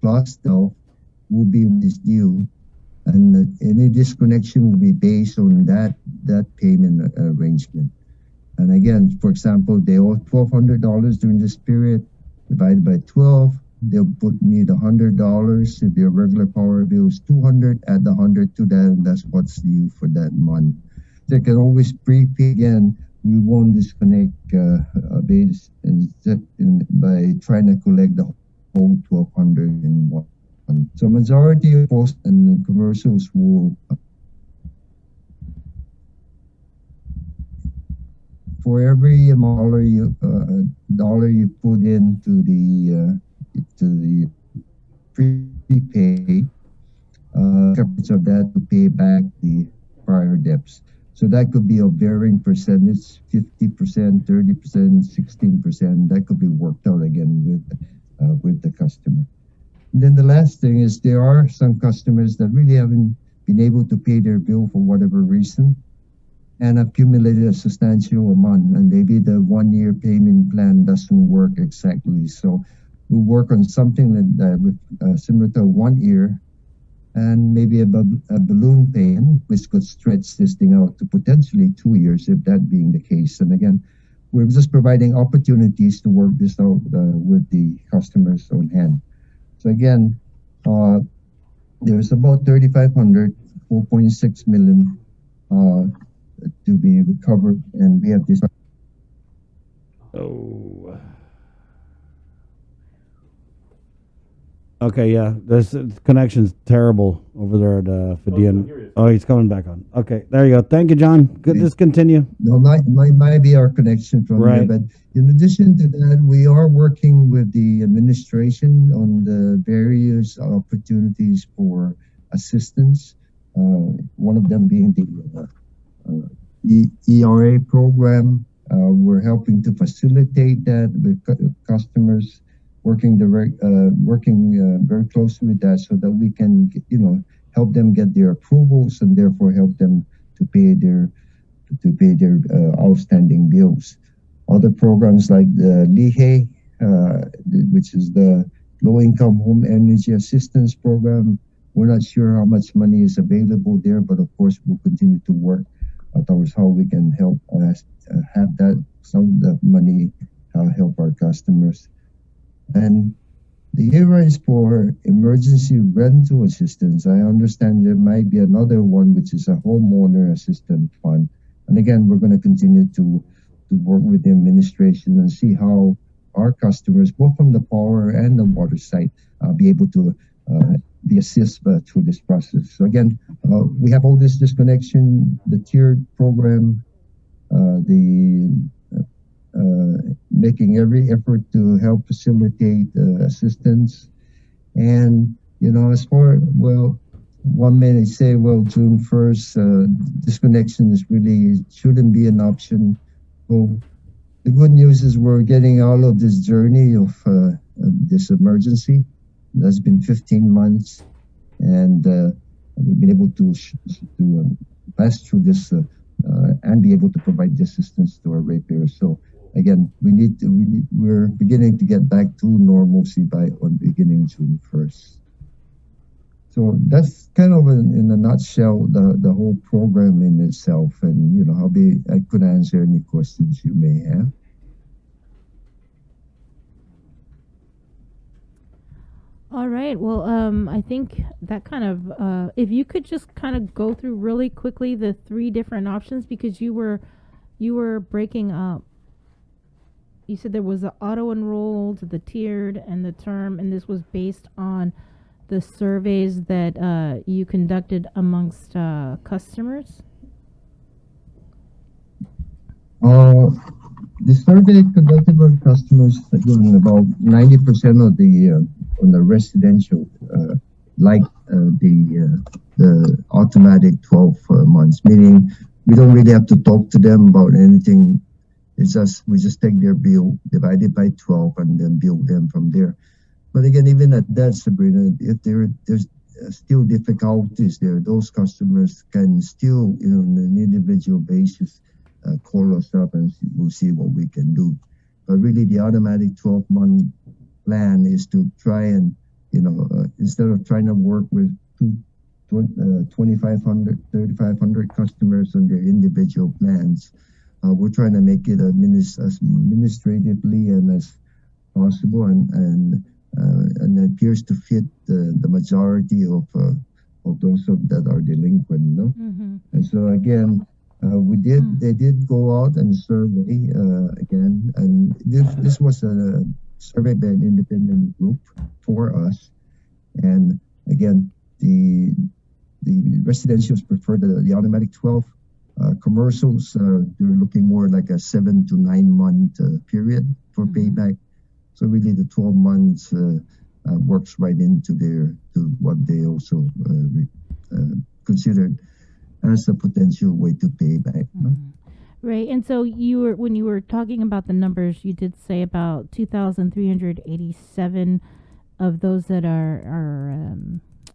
plus now will be this due, and any disconnection will be based on that payment arrangement. And again, for example, they owe $1,200 during this period, divided by 12. They'll need $100. If their regular power bill is 200, add the 100 to that, and that's what's due for that month. They can always prepay again. We won't disconnect base by trying to collect the whole 1,200 in one. So majority of post and commercials will, for every dollar you put into the prepay, coverage of that to pay back the prior debts. So that could be a varying percentage, 50%, 30%, 16%. That could be worked out again with the customer. And then the last thing is there are some customers that really haven't been able to pay their bill for whatever reason and accumulated a substantial amount, and maybe the 1 year payment plan doesn't work exactly. So we'll work on something that similar to 1 year, and maybe a balloon payment, which could stretch this thing out to potentially 2 years, if that being the case. And again, we're just providing opportunities to work this out with the customers on hand. So again, there's about 3,500, 4.6 million to be recovered, and we have this. Oh. Okay, yeah. This connection's terrible over there at Fidian. Oh, he's coming back on. Okay, there you go. Thank you, John. Good. Just continue. No, might be our connection from right. here, but in addition to that, we are working with the administration on the various opportunities for assistance. One of them being the ERA program. We're helping to facilitate that with customers, working very closely with that, so that we can help them get their approvals and therefore help them to pay their outstanding bills. Other programs like the LIHE, which is the Low Income Home Energy Assistance Program. We're not sure how much money is available there, but of course we'll continue to work towards how we can help have some of the money help our customers. And the ERA is for emergency rental assistance. I understand there might be another one, which is a homeowner assistance fund. And again, we're going to continue to work with the administration and see how our customers, both from the power and the water side, be able to be assisted through this process. So again, we have all this disconnection, the tiered program, making every effort to help facilitate assistance. And, as far, one may say, June 1st, disconnection shouldn't be an option. Well, the good news is we're getting out of this journey of this emergency. That's been 15 months, and we've been able to pass through this and be able to provide the assistance to our ratepayers. So again, we're beginning to get back to normalcy on beginning June 1st. So that's kind of in a nutshell the whole program in itself, and I could answer any questions you may have. All right. Well, I think that kind of, if you could just kind of go through really quickly the 3 different options, because you were breaking up. You said there was the auto enrolled, the tiered, and the term, and this was based on the surveys that you conducted amongst customers. The survey conducted by customers, again, about 90% of the on the residential, the automatic 12 months, meaning we don't really have to talk to them about anything. It's just we just take their bill, divide it by 12, and then bill them from there. But again, even at that, Sabrina, if there's still difficulties there, those customers can still, on an individual basis, call us up and we'll see what we can do. But really, the automatic 12-month plan is to try and instead of trying to work with 2,500, 3,500 customers on their individual plans, we're trying to make it as administratively and as possible, and it appears to fit the majority of those that are delinquent. And so again, they did go out and survey again, and this was a survey by an independent group for us. And again, the residentials prefer the automatic 12. Commercials, they're looking more like a 7 to 9 month period for payback. So really, the 12 months works right into to what they also considered as a potential way to pay back. Right. And so when you were talking about the numbers, you did say about 2,387 of those that are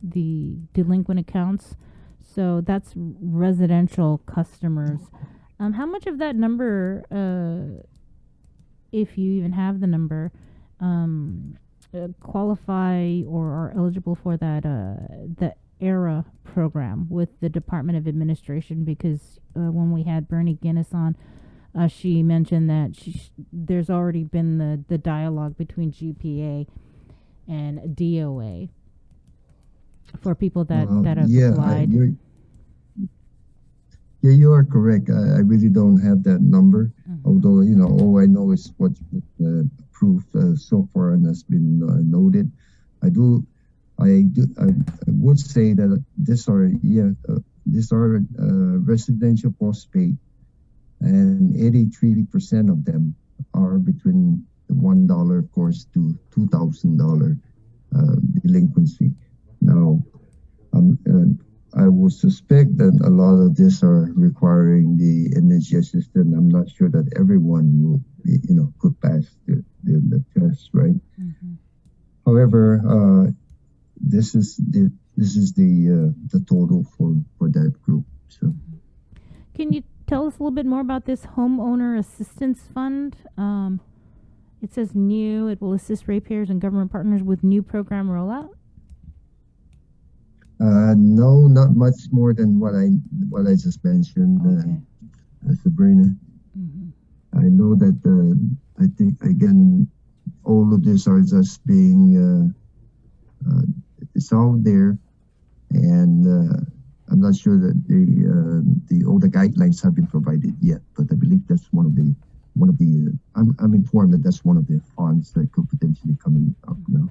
the delinquent accounts. So that's residential customers. How much of that number, if you even have the number, qualify or are eligible for that the ERA program with the Department of Administration? Because when we had Bernie Guinness on, she mentioned that there's already been the dialogue between GPA and DOA for people that have applied. You are correct. I really don't have that number, although all I know is what's approved so far and has been noted. I would say that these are residential postpaid, and 83% of them are between the $1, of course, to $2,000 delinquency. Now, I would suspect that a lot of these are requiring the energy assistant. I'm not sure that everyone will be, could pass the test, right? However, this is the total for that group. So, can you tell us a little bit more about this homeowner assistance fund? It says new. It will assist ratepayers and government partners with new program rollout. No, not much more than what I just mentioned, Sabrina. I know that I think again, all of this are just being it's out there, and I'm not sure that all the guidelines have been provided yet. But I believe that's one of the I'm informed that that's one of the funds that could potentially come up now.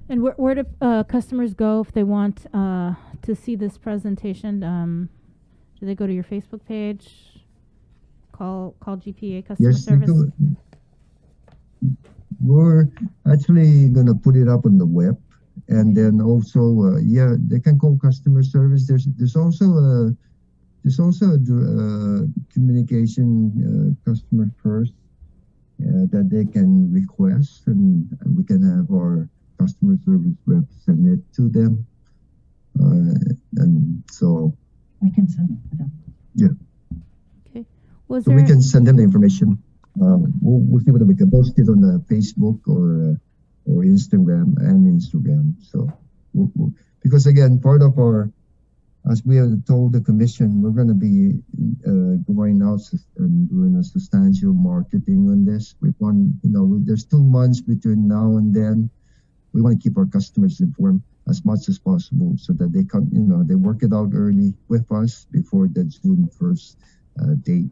And where do customers go if they want to see this presentation? Do they go to your Facebook page? Call GPA customer service? We're actually going to put it up on the web, and then also they can call customer service. There's also a communication customer first that they can request, and we can have our customer service reps send it to them, and so we can send it to them. Yeah. Okay. So we can send them the information. We'll see whether we can post it on the Facebook or Instagram. So because again, part of our, as we have told the commission, we're going to be going out and doing a substantial marketing on this. We want, there's 2 months between now and then. We want to keep our customers informed as much as possible so that they can, they work it out early with us before the June 1st date.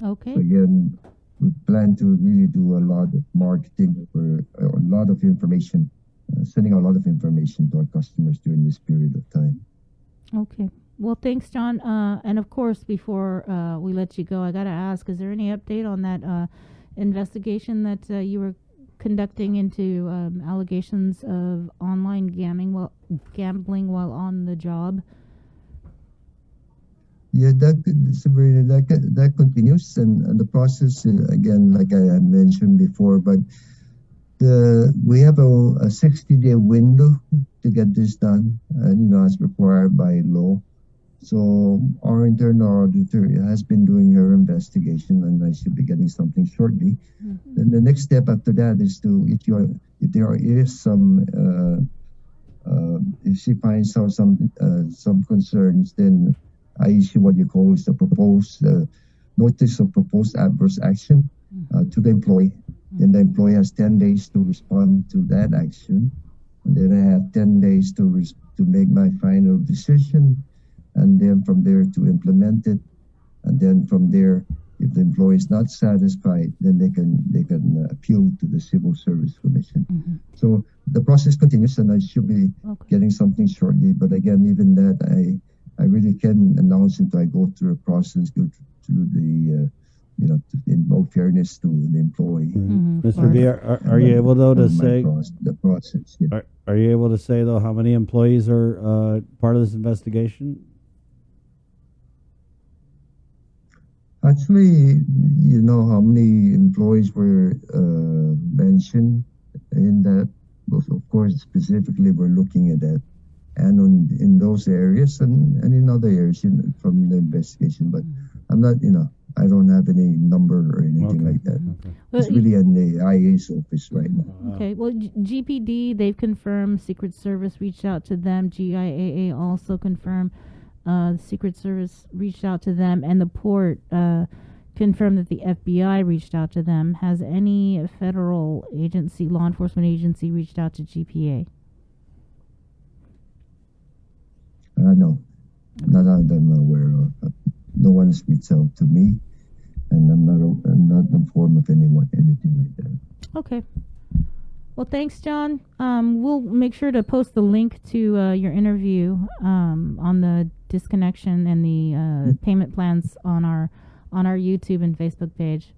Okay. So again, we plan to really do a lot of marketing for a lot of information, sending out a lot of information to our customers during this period of time. Okay. Well, thanks, John. And of course, before we let you go, I got to ask, is there any update on that investigation that you were conducting into allegations of online gambling while on the job? Yeah, that continues, and the process again, like I mentioned before, but we have a 60-day window to get this done, as required by law. So our internal auditor has been doing her investigation, and I should be getting something shortly. Then the next step after that is to if there is if she finds out some concerns, then I issue what you call is the proposed notice of proposed adverse action to the employee. Then the employee has 10 days to respond to that action, and then I have 10 days to make my final decision, and then from there to implement it, and then from there, if the employee is not satisfied, then they can appeal to the Civil Service Commission. So the process continues, and I should be getting something shortly. But again, even that, I really can announce until I go through a process, go through the in all fairness to the employee. Mr. B, are you able though to say the process? Yeah. Are you able to say though how many employees are part of this investigation? Actually, you know how many employees were mentioned in that? Of course, specifically, we're looking at that, and in those areas and in other areas from the investigation. But I'm not, I don't have any number or anything like that. It's really in the IA's office right now. Okay. Well, GPD, they've confirmed Secret Service reached out to them. GIAA also confirmed the Secret Service reached out to them, and the port confirmed that the FBI reached out to them. Has any federal agency, law enforcement agency, reached out to GPA? No, none of them are aware of. No one has reached out to me, and I'm not informed of anything like that. Okay. Well, thanks, John. We'll make sure to post the link to your interview on the disconnection and the payment plans on our YouTube and Facebook page.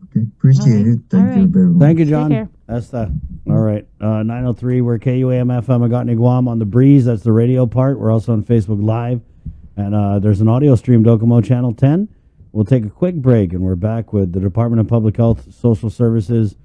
Okay, appreciate it. Thank you very much. Thank you, John. Take care. That's all right. 903, we're KUAM FM Agotni Guam on the Breeze. That's the radio part. We're also on Facebook Live. And there's an audio stream, Docomo Channel 10. We'll take a quick break, and we're back with the Department of Public Health, Social Services,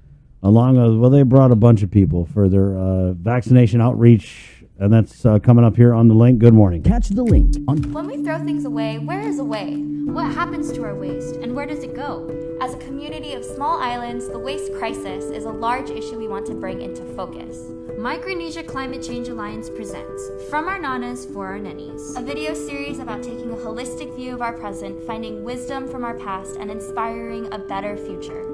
along with, well, they brought a bunch of people for their vaccination outreach, and that's coming up here on the link. Good morning. Catch the link on. When we throw things away, where is away? What happens to our waste, and where does it go? As a community of small islands, the waste crisis is a large issue we want to bring into focus. Micronesia Climate Change Alliance presents From Our Nanas for Our Nennies, a video series about taking a holistic view of our present, finding wisdom from our past, and inspiring a better future.